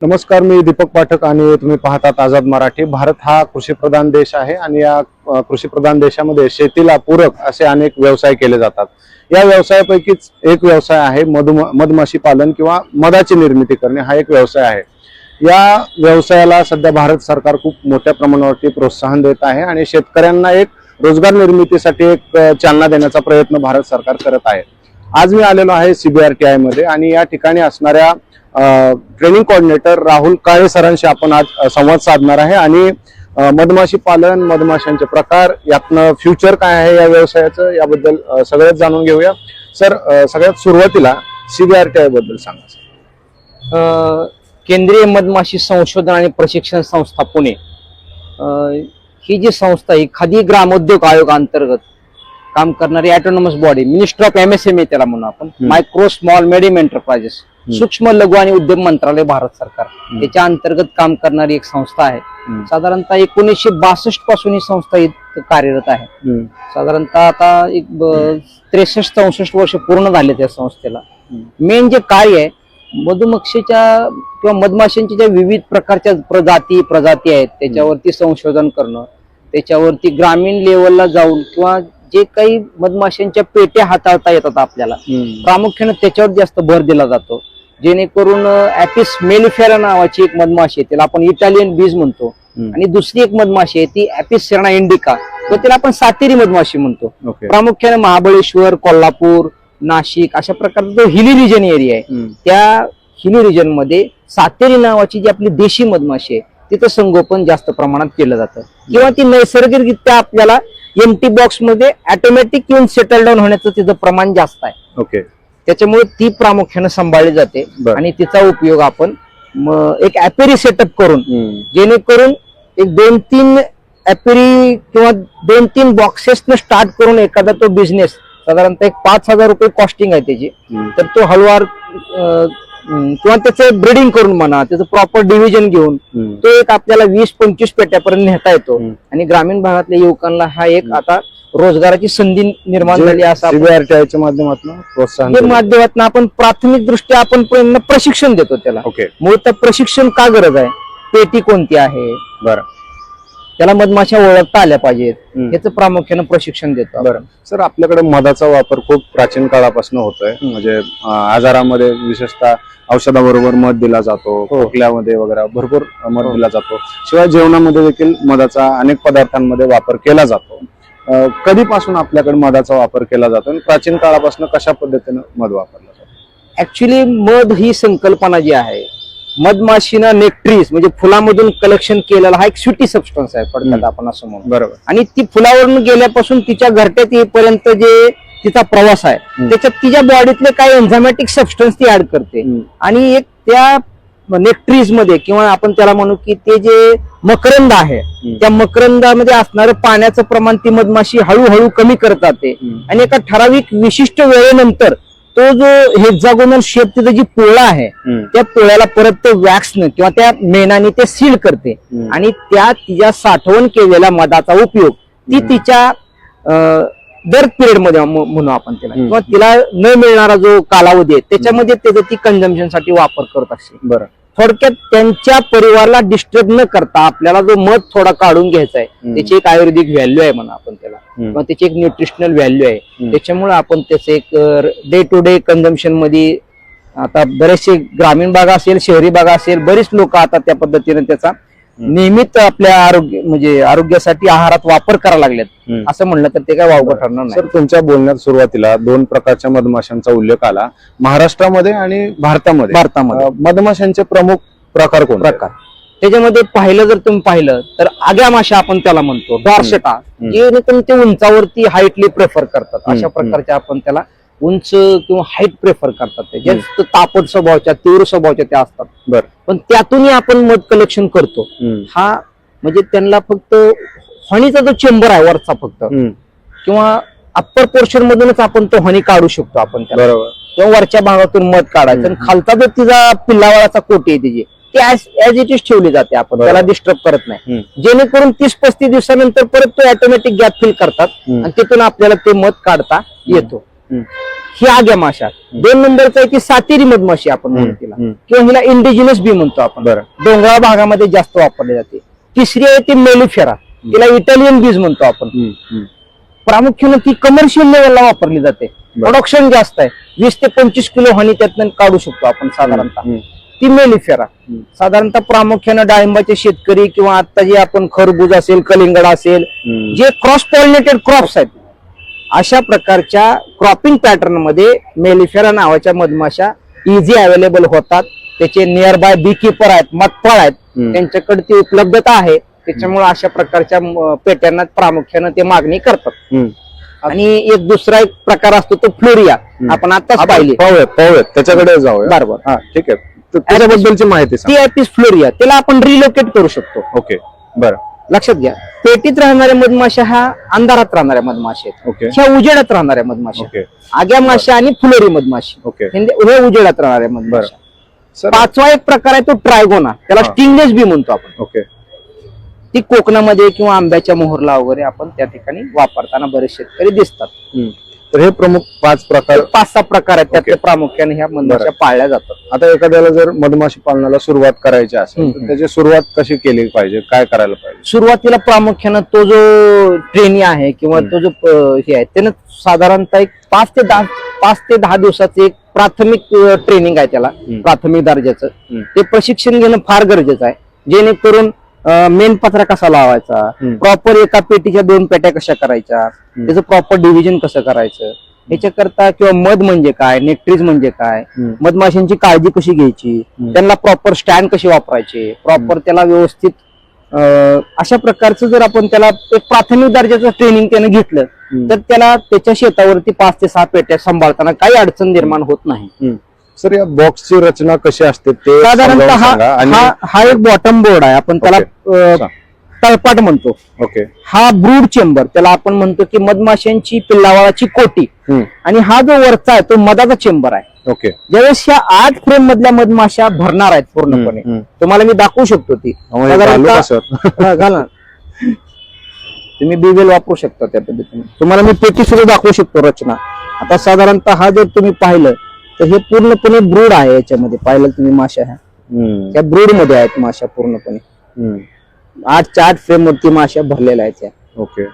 नमस्कार, मी दीपक पाठक आणि तुम्ही पाहतात आझाद मराठी. भारत हा कृषीप्रधान देश आहे आणि या कृषीप्रधान देशामध्ये शेतीला पूरक असे अनेक व्यवसाय केले जातात. या व्यवसायापैकीच एक व्यवसाय आहे मधमाशी पालन किंवा मधाची निर्मिती करणे. हा एक व्यवसाय आहे. या व्यवसायाला सध्या भारत सरकार खूप मोठ्या प्रमाणावरती प्रोत्साहन देत आहे आणि शेतकऱ्यांना एक रोजगार निर्मितीसाठी एक चालना देण्याचा प्रयत्न भारत सरकार करत आहे. आज मी आलेलो आहे CBRTI मध्ये आणि या ठिकाणी असणाऱ्या ट्रेनिंग कोऑर्डिनेटर राहुल काळे सरांशी आपण आज संवाद साधणार आहे आणि मधमाशी पालन, मधमाशांचे प्रकार, यातनं फ्युचर काय आहे या व्यवसायाचं, याबद्दल सगळंच जाणून घेऊया. सर, सगळ्यात सुरुवातीला CBRTI बद्दल सांगा. केंद्रीय मधमाशी संशोधन आणि प्रशिक्षण संस्था पुणे ही जी संस्था आहे खादी ग्रामोद्योग आयोग अंतर्गत काम करणारी autonomous body, minister of MSME त्याला म्हणू आपण, मायक्रो स्मॉल मिडियम एंटरप्राइजेस, सूक्ष्म लघु आणि उद्योग मंत्रालय, भारत सरकार याच्या अंतर्गत काम करणारी एक संस्था आहे. साधारणतः 1962 पासून ही संस्था कार्यरत आहे. साधारणतः आता एक 63-64 वर्ष पूर्ण झाले त्या संस्थेला. मेन जे कार्य आहे मधुमक्षीच्या किंवा मधमाशांच्या ज्या विविध प्रकारच्या प्रजाती आहेत त्याच्यावरती संशोधन करणं, त्याच्यावरती ग्रामीण लेवलला जाऊन किंवा जे काही मधमाशांच्या पेट्या हाताळता येतात आपल्याला, प्रामुख्याने त्याच्यावर जास्त भर दिला जातो. जेणेकरून ऍपिस मेलिफेरा नावाची एक मधमाशी आहे, त्याला आपण इटालियन बीज म्हणतो, आणि दुसरी एक मधमाशी आहे ती ऍपिस सेराना इंडिका, तर त्याला आपण सातेरी मधमाशी म्हणतो. प्रामुख्याने महाबळेश्वर, कोल्हापूर, नाशिक अशा प्रकारचा जो हिली रिजन एरिया आहे त्या हिली रिजन मध्ये सातेरी नावाची जी आपली देशी मधमाशी आहे तिथं संगोपन जास्त प्रमाणात केलं जातं, किंवा ती नैसर्गिकरित्या आपल्याला एम्प्टी बॉक्स मध्ये ऑटोमॅटिक येऊन सेटल डाऊन होण्याचं तिचं प्रमाण जास्त आहे. ओके. त्याच्यामुळे ती प्रामुख्याने सांभाळली जाते आणि तिचा उपयोग आपण एक ऍपेरी सेटअप करून, जेणेकरून एक 2-3 ऍपेरी किंवा 2-3 बॉक्सेसने स्टार्ट करून एखादा तो बिझनेस साधारणतः एक 5,000 रुपये कॉस्टिंग आहे त्याची, तर तो हलवार किंवा त्याचं ब्रीडिंग करून म्हणा, त्याचं प्रॉपर डिव्हिजन घेऊन तो एक आपल्याला 20-25 पेट्यापर्यंत नेता येतो. आणि ग्रामीण भागातल्या युवकांना हा एक आता रोजगाराची संधी निर्माण झाली. असं CBRTIच्या माध्यमातून आपण प्राथमिक दृष्ट्या आपण प्रशिक्षण देतो त्याला. मूळतः प्रशिक्षण का गरज आहे, पेटी कोणती आहे, बरं, त्याला मधमाशा ओळखता आल्या पाहिजेत, याचं प्रामुख्याने प्रशिक्षण देतो. बरं सर, आपल्याकडे मधाचा वापर खूप प्राचीन काळापासून होतोय. म्हणजे आजारामध्ये विशेषतः औषधाबरोबर मध दिला जातो, खोकल्यामध्ये वगैरे भरपूर मध दिला जातो. शिवाय जेवणामध्ये देखील मधाचा अनेक पदार्थांमध्ये वापर केला जातो. कधीपासून आपल्याकडे मधाचा वापर केला जातो आणि प्राचीन काळापासून कशा पद्धतीने मध वापरला जातो? ऍक्च्युली मध ही संकल्पना जी आहे, मधमाशीनं नेक्ट्रीज म्हणजे फुलामधून कलेक्शन केलेला हा एक स्वीटी सबस्टन्स आहे पडतात आपण असं म्हणू. बरोबर. आणि ती फुलावरून गेल्यापासून तिच्या घरट्यात येईपर्यंत जे तिचा प्रवास आहे त्याच्यात तिच्या बॉडीतले काही एन्झायमॅटिक सबस्टन्स ती ऍड करते, आणि एक त्या नेक्ट्रीज मध्ये किंवा आपण त्याला म्हणू की ते जे मकरंद आहे त्या मकरंदामध्ये असणारं पाण्याचं प्रमाण ती मधमाशी हळूहळू कमी करत जाते, आणि एका ठराविक विशिष्ट वेळेनंतर तो जो हेक्सागोनल शेप तिथं जी पोळा आहे त्या पोळ्याला परत ते वॅक्सनं किंवा त्या मेणाने ते सील करते, आणि त्या तिच्या साठवण केलेल्या मधाचा उपयोग ती तिच्या बर्थ पिरियड मध्ये म्हणू आपण त्याला, किंवा तिला न मिळणारा जो कालावधी आहे त्याच्यामध्ये त्याचा ती कंझम्पशन साठी वापर करत असते. बरं. थोडक्यात त्यांच्या परिवाराला डिस्टर्ब न करता आपल्याला जो मध थोडा काढून घ्यायचा आहे त्याची एक आयुर्वेदिक व्हॅल्यू आहे म्हणा आपण त्याला, किंवा त्याची एक न्यूट्रिशनल व्हॅल्यू आहे. त्याच्यामुळे आपण त्याचे एक डे टू डे कंझम्पशन मध्ये आता बरेचसे ग्रामीण भाग असेल, शहरी भाग असेल, बरीच लोक आता त्या पद्धतीने त्याचा नियमित आपल्या आरोग्यासाठी आहारात वापर करायला लागलेत. असं म्हणलं तर ते काय वावगं ठरणार नाही. सर, तुमच्या बोलण्यात सुरुवातीला 2 प्रकारच्या मधमाशांचा उल्लेख आला, महाराष्ट्रामध्ये आणि भारतामध्ये. मधमाशांचे प्रमुख प्रकार कोणते? त्याच्यामध्ये पाहिलं जर तुम्ही पाहिलं तर आग्या माशा आपण त्याला म्हणतो, डॉर्सेटा, जेणेकरून ते उंचावरती हाईटली प्रेफर करतात. अशा प्रकारच्या आपण त्याला उंच किंवा हाईट प्रेफर करतात. ते जास्त तापट स्वभावाच्या, तीव्र स्वभावाच्या त्या असतात. बरं. पण त्यातूनही आपण मध कलेक्शन करतो. हा म्हणजे त्यांना फक्त हनीचा जो चेंबर आहे वरचा फक्त, किंवा अप्पर पोर्शन मधूनच आपण तो हनी काढू शकतो आपण त्याला, किंवा वरच्या भागातून मध काढायचं, आणि खालचा जो तिचा पिल्लावाळाचा कोटी आहे तिची ती ऍज इट इज ठेवली जाते, आपण त्याला डिस्टर्ब करत नाही, जेणेकरून 30-35 दिवसानंतर परत तो ऑटोमॅटिक गॅप फिल करतात आणि तिथून आपल्याला ते मध काढता येतो. ही आग्या माशा. 2 नंबरचा आहे की सातेरी मधमाशी आपण म्हणतो तिला, किंवा हिला इंडिजिनस बी म्हणतो आपण, डोंगराळ भागामध्ये जास्त वापरली जाते. तिसरी आहे ती मेलिफेरा, तिला इटालियन बीज म्हणतो आपण. प्रामुख्याने ती कमर्शियल लेवलला वापरली जाते, प्रोडक्शन जास्त आहे, 20 ते 25 किलो हनी त्यातनं काढू शकतो आपण साधारणतः. ती मेलिफेरा साधारणतः प्रामुख्याने डाळिंबाचे शेतकरी किंवा आता जे आपण खरबूज असेल, कलिंगड असेल, जे क्रॉस पॉलिनेटेड क्रॉप्स आहेत, अशा प्रकारच्या क्रॉपिंग पॅटर्न मध्ये मेलिफेरा नावाच्या मधमाशा इझी अवेलेबल होतात. त्याचे नियर बाय बी कीपर आहेत, मतफळ आहेत, त्यांच्याकडे ती उपलब्धता आहे. त्याच्यामुळे अशा प्रकारच्या पेट्यांना प्रामुख्याने ते मागणी करतात. आणि एक दुसरा एक प्रकार असतो तो फ्लोरिया, आपण आताच पाहिले. पाहूयात त्याच्याकडे जाऊया. बरोबर, ठीक आहे. त्याच्याबद्दलची माहिती ती ऍपिस फ्लोरिया, त्याला आपण रिलोकेट करू शकतो. ओके, बरं. लक्षात घ्या, पेटीत राहणाऱ्या मधमाशा ह्या अंधारात राहणाऱ्या मधमाशा आहेत, ह्या उजेडात राहणाऱ्या मधमाशा. आग्या माशा आणि फुलोरी मधमाशी हे उजेडात राहणाऱ्या मधमाशा. पाचवा एक प्रकार आहे तो ट्रायगोना, त्याला स्टिंगलेस बी म्हणतो आपण. ओके. ती कोकणामध्ये किंवा आंब्याच्या मोहरला वगैरे आपण त्या ठिकाणी वापरताना बरेच शेतकरी दिसतात. तर हे प्रमुख 5-6 प्रकार आहेत, त्यातले प्रामुख्याने ह्या मधमाशा पाळल्या जातात. आता एखाद्याला जर मधमाशी पालनाला सुरुवात करायची असेल तर त्याची सुरुवात कशी केली पाहिजे, काय करायला पाहिजे? सुरुवातीला प्रामुख्यानं तो जो ट्रेनी आहे किंवा तो जो हे आहे त्यानं साधारणतः एक 5 ते 10 दिवसाचं एक प्राथमिक ट्रेनिंग आहे त्याला, प्राथमिक दर्जाचं. ते प्रशिक्षण घेणं फार गरजेचं आहे, जेणेकरून मेन पत्रा कसा लावायचा, प्रॉपर एका पेटीच्या 2 पेट्या कशा करायच्या, त्याचं प्रॉपर डिव्हिजन कसं करायचं, याच्याकरता किंवा मध म्हणजे काय, नेक्ट्रीज म्हणजे काय, मधमाशांची काळजी कशी घ्यायची, त्यांना प्रॉपर स्टँड कसे वापरायचे, प्रॉपर त्याला व्यवस्थित अशा प्रकारचं जर आपण त्याला एक प्राथमिक दर्जाचं ट्रेनिंग त्यानं घेतलं तर त्याला त्याच्या शेतावरती 5 ते 6 पेट्या सांभाळताना काही अडचण निर्माण होत नाही. सर, या बॉक्सची रचना कशी असते ते साधारणतः हा एक बॉटम बोर्ड आहे, आपण त्याला तळपाट म्हणतो. ओके. हा ब्रूड चेंबर, त्याला आपण म्हणतो की मधमाशांची पिल्लावाळाची कोटी. आणि हा जो वरचा आहे तो मधाचा चेंबर आहे. ओके. ज्यावेळेस ह्या 8 फ्रेम मधल्या मधमाशा भरणार आहेत पूर्णपणे, तुम्हाला मी दाखवू शकतो ती घाला, तुम्ही बीवेल वापरू शकता त्या पद्धतीने. तुम्हाला मी पेटी सुद्धा दाखवू शकतो रचना. आता साधारणतः हा जर तुम्ही पाहिलं तर हे पूर्णपणे ब्रूड आहे, याच्यामध्ये पाहिलं तुम्ही माशा ह्या त्या ब्रूड मध्ये आहेत माशा पूर्णपणे. 8 फ्रेम वरती माशा भरलेल्या आहेत त्या. ओके.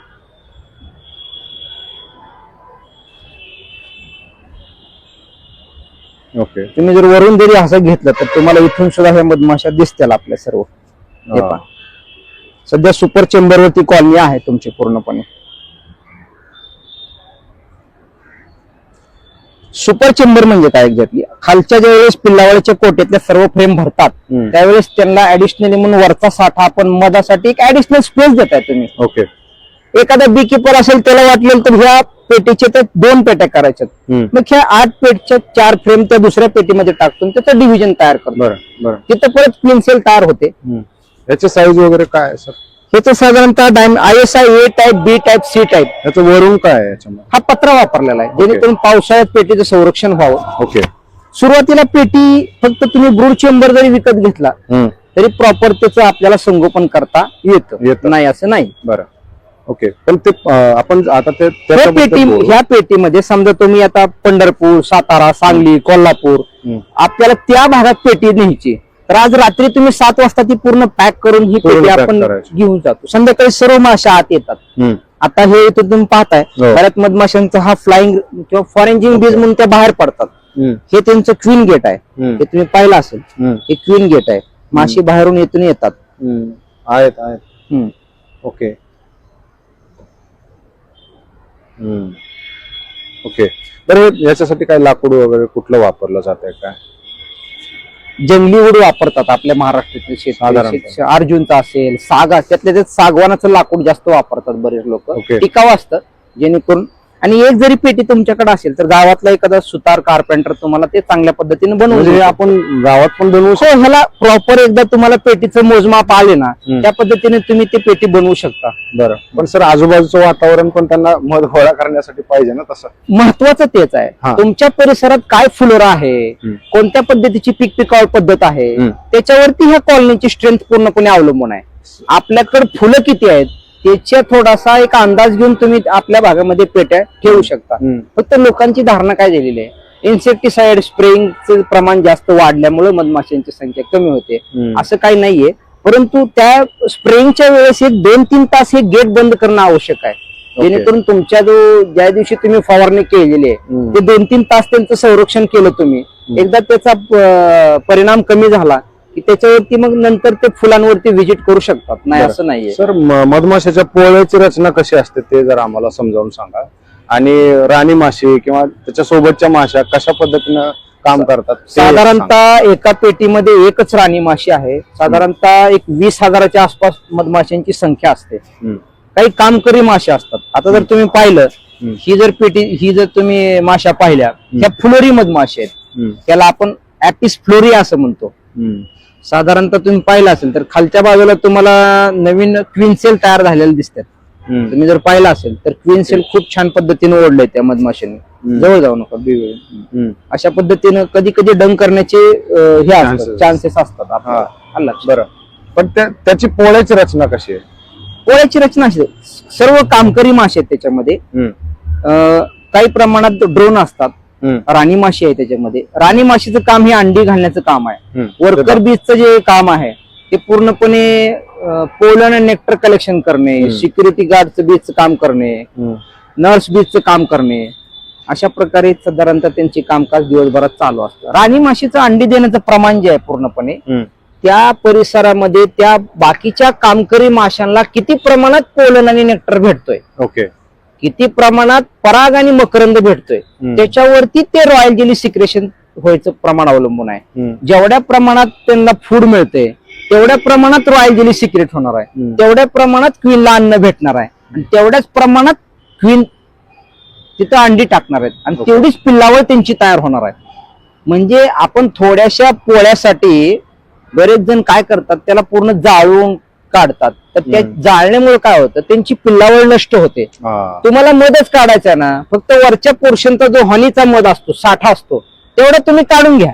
ओके. तुम्ही जर वरून जरी असं घेतलं तर तुम्हाला इथून सुद्धा ह्या मधमाशा दिसतील आपल्या सर्व. हे पहा, सध्या सुपर चेंबर वरती कॉलनी आहे तुमची पूर्णपणे. सुपर चेंबर म्हणजे काय एक्झॅक्टली, खालच्या ज्या वेळेस पिल्लावळीच्या कोट्यातल्या सर्व फ्रेम भरतात त्यावेळेस त्यांना ऍडिशनली म्हणून वरचा साठा आपण मधासाठी एक ऍडिशनल स्पेस देताय तुम्ही. ओके. एखादा बी कीपर असेल त्याला वाटलं तर ह्या पेटीच्या त्या 2 पेट्या करायच्यात, मग ह्या 8 पेटच्या 4 फ्रेम त्या दुसऱ्या पेटीमध्ये टाकून त्याचं डिव्हिजन तयार करतो. तिथं परत क्लिनसेल तयार होते. याची साईज वगैरे काय आहे सर? ह्याचं साधारणतः ISI A type, B type, C type. याचं वरून काय आहे याच्यामध्ये? हा पत्रा वापरलेला आहे जेणेकरून पावसाळ्यात पेटीचं संरक्षण व्हावं. ओके. सुरुवातीला पेटी फक्त तुम्ही ब्रूड चेंबर जरी विकत घेतला तरी प्रॉपर त्याचं आपल्याला संगोपन करता येतं, नाही असं नाही. बरं. ओके. पण ते आपण आता ते ह्या पेटीमध्ये समजा तुम्ही आता पंढरपूर, सातारा, सांगली, कोल्हापूर आपल्याला त्या भागात पेटी न्यायची, तर आज रात्री तुम्ही 7 वाजता ती पूर्ण पॅक करून ही पेटी आपण घेऊन जातो. संध्याकाळी सर्व माशा आत येतात. आता हे इथं तुम्ही पाहताय बऱ्याच मधमाशांचा हा फ्लाइंग किंवा फॉरेंजिंग बीज म्हणून त्या बाहेर पडतात. हे त्यांचं क्वीन गेट आहे, हे तुम्ही पाहिलं असेल, हे क्वीन गेट आहे. माशी बाहेरून इथून येतात. आहेत. ओके. ओके. तर याच्यासाठी काय लाकूड वगैरे कुठलं वापरलं जातंय काय? जंगली वूड वापरतात आपल्या महाराष्ट्रातले शेतकरी. अर्जुनचा असेल, सागा, त्यातल्या सागवानाचं लाकूड जास्त वापरतात बरेच लोक. टिकाऊ असतं जेणेकरून. आणि एक जरी पेटी तुमच्याकडे असेल तर गावातला एखादा सुतार, कारपेंटर तुम्हाला ते चांगल्या पद्धतीने बनवून आपण गावात पण बनवू शकतो. ह्याला प्रॉपर एकदा तुम्हाला पेटीचं मोजमाप आले ना त्या पद्धतीने तुम्ही ती पेटी बनवू शकता. बरं. पण सर, आजूबाजूचं वातावरण पण त्यांना मध गोळा करण्यासाठी पाहिजे ना, तसं महत्वाचं तेच आहे. तुमच्या परिसरात काय फुलोरा आहे, कोणत्या पद्धतीची पीक पिकावळ पद्धत आहे, त्याच्यावरती ह्या कॉलनीची स्ट्रेंथ पूर्णपणे अवलंबून आहे. आपल्याकडे फुलं किती आहेत, त्याच्या थोडासा एक अंदाज घेऊन तुम्ही आपल्या भागामध्ये पेट्या ठेवू शकता. हम्म. फक्त लोकांची धारणा काय झालेली आहे, इन्सेक्टिसाइड स्प्रेइंगचं प्रमाण जास्त वाढल्यामुळे मधमाशांची संख्या कमी होते. हम्म. असं काही नाहीये, परंतु त्या स्प्रेइंगच्या वेळेस एक 2-3 तास हे गेट बंद करणं आवश्यक आहे, जेणेकरून तुमच्या ज्या दिवशी तुम्ही फवारणी केलेली आहे हम्म. ते 2-3 तास त्यांचं संरक्षण केलं तुम्ही, एकदा त्याचा परिणाम कमी झाला की त्याच्यावरती मग नंतर ते फुलांवरती व्हिजिट करू शकतात. नाही बरं. असं नाहीये. सर मधमाशाच्या पोळ्याची रचना कशी असते ते जर आम्हाला समजावून सांगा. आणि राणी माशी किंवा त्याच्या सोबतच्या माशा कशा पद्धतीनं काम करतात ते सांगा. साधारणतः एका पेटीमध्ये एकच राणी माशी आहे. साधारणतः एक 20,000च्या आसपास मधमाशांची संख्या असते. हम्म. काही कामकरी माशा असतात. आता जर तुम्ही पाहिलं, हम्म. ही जर तुम्ही माशा पाहिल्या, ह्या फ्लोरी मधमाशा आहेत. हम्म. त्याला आपण ऍपिस फ्लोरी असं म्हणतो. हम्म. साधारणतः तुम्ही पाहिलं असेल तर खालच्या बाजूला तुम्हाला नवीन क्वीन सेल तयार झालेले दिसतात. हम्म. तुम्ही जर पाहिलं असेल तर क्वीन सेल खूप छान पद्धतीने ओढलंय त्या मधमाशांनी. जवळ जाऊ नका बिवळे. हम्म. अशा पद्धतीनं कधी कधी डंक करण्याचे हे असतात, Chances. चान्सेस असतात हा. आपल्याला. आलं लक्षात? बरं, पण त्याची पोळ्याची रचना कशी आहे? पोळ्याची रचना अशी आहे. सर्व कामकरी मासे आहेत त्याच्यामध्ये. हम्म. काही प्रमाणात ड्रोन असतात. हम्म. राणी माशी आहे त्याच्यामध्ये. राणी माशीचं काम हे अंडी घालण्याचं काम आहे. हम्म. वर्कर बीजचं जे काम आहे ते पूर्णपणे पोलन आणि नेक्टर कलेक्शन करणे, हम्म. सिक्युरिटी गार्डचं बीजचं काम करणे, हम्म. नर्स बीजचं काम करणे, अशा प्रकारे साधारणतः त्यांचे कामकाज दिवसभरात चालू असतं. राणी माशीचं अंडी देण्याचं प्रमाण जे आहे पूर्णपणे हम्म. त्या परिसरामध्ये त्या बाकीच्या कामकरी माशांना किती प्रमाणात पोलन आणि नेक्टर भेटतोय, ओके. किती प्रमाणात पराग आणि मकरंद भेटतोय, हम्म. त्याच्यावरती ते रॉयल जेली सिक्रेशन व्हायचं प्रमाण अवलंबून आहे. हम्म. जेवढ्या प्रमाणात त्यांना फूड मिळते तेवढ्या प्रमाणात रॉयल जेली सिक्रेट होणार आहे, हम्म. तेवढ्या प्रमाणात क्वीनला अन्न भेटणार आहे, आणि तेवढ्याच प्रमाणात क्वीन तिथं अंडी टाकणार आहेत, आणि ओके. तेवढीच पिल्लावळ त्यांची तयार होणार आहे. म्हणजे आपण थोड्याशा पोळ्यासाठी बरेच जण काय करतात, त्याला पूर्ण जाळून काढतात. तर त्या हम्म. जाळण्यामुळे काय होतं, त्यांची पिल्लावळ नष्ट होते. हा. तुम्हाला मधच काढायचा ना, फक्त वरच्या पोर्शनचा जो हनीचा मध असतो, साठा असतो, तेवढा तुम्ही काढून घ्या.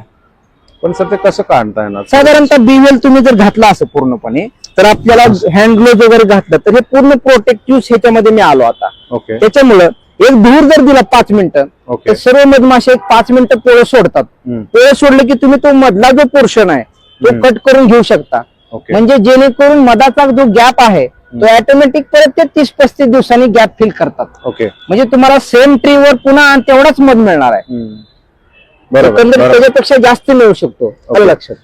पण सर ते कसं काढता येणार? साधारणतः बीवेल तुम्ही जर घातला असं पूर्णपणे, तर आपल्याला हँड ग्लोव्ह वगैरे घातलं तर हे पूर्ण प्रोटेक्टिव्ह ह्याच्यामध्ये मी आलो आता. ओके. त्याच्यामुळं एक धूर जर दिला 5 मिनिटं, ओके. तर सर्व मधमाशे 5 मिनिटं पोळं सोडतात. हम्म. पोळं सोडलं की तुम्ही तो मधला जो पोर्शन आहे तो हम्म. कट करून घेऊ शकता. ओके. म्हणजे जेणेकरून मधाचा जो गॅप आहे तो ऑटोमॅटिक परत ते 30-35 दिवसांनी गॅप फिल करतात. ओके. म्हणजे तुम्हाला सेम ट्रीवर पुन्हा तेवढाच मध मिळणार आहे. हम्म. बरोबर, एकंदरीत बरोबर. त्याच्यापेक्षा जास्त मिळू शकतो. आलं लक्षात?